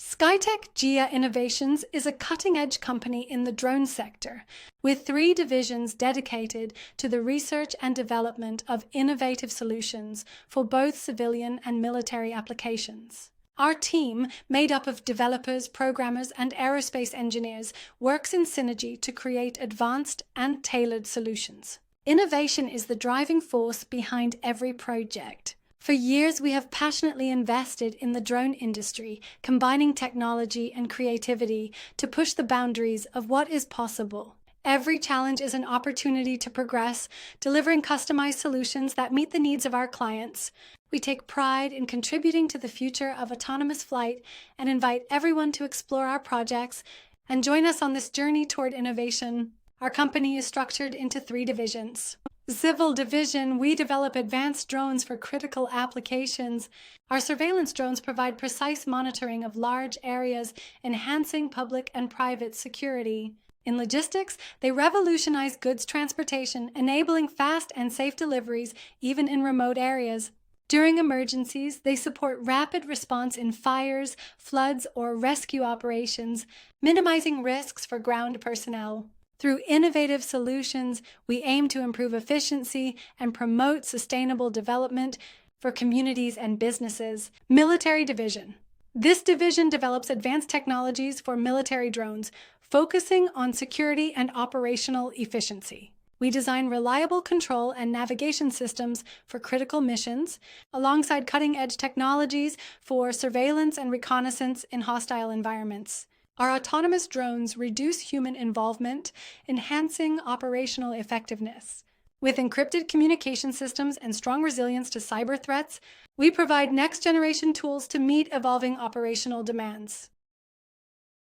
SkyTech Gea Innovations is a cutting-edge company in the drone sector, with 3 divisions dedicated to the research and development of innovative solutions for both civilian and military applications. Our team, made up of developers, programmers, and aerospace engineers, works in synergy to create advanced and tailored solutions. Innovation is the driving force behind every project. For years, we have passionately invested in the drone industry, combining technology and creativity to push the boundaries of what is possible. Every challenge is an opportunity to progress, delivering customized solutions that meet the needs of our clients. We take pride in contributing to the future of autonomous flight and invite everyone to explore our projects and join us on this journey toward innovation. Our company is structured into 3 divisions. Civil division, we develop advanced drones for critical applications. Our surveillance drones provide precise monitoring of large areas, enhancing public and private security. In logistics, they revolutionize goods transportation, enabling fast and safe deliveries even in remote areas. During emergencies, they support rapid response in fires, floods, or rescue operations, minimizing risks for ground personnel. Through innovative solutions, we aim to improve efficiency and promote sustainable development for communities and businesses. Military division. This division develops advanced technologies for military drones, focusing on security and operational efficiency. We design reliable control and navigation systems for critical missions, alongside cutting-edge technologies for surveillance and reconnaissance in hostile environments. Our autonomous drones reduce human involvement, enhancing operational effectiveness. With encrypted communication systems and strong resilience to cyber threats, we provide next-generation tools to meet evolving operational demands.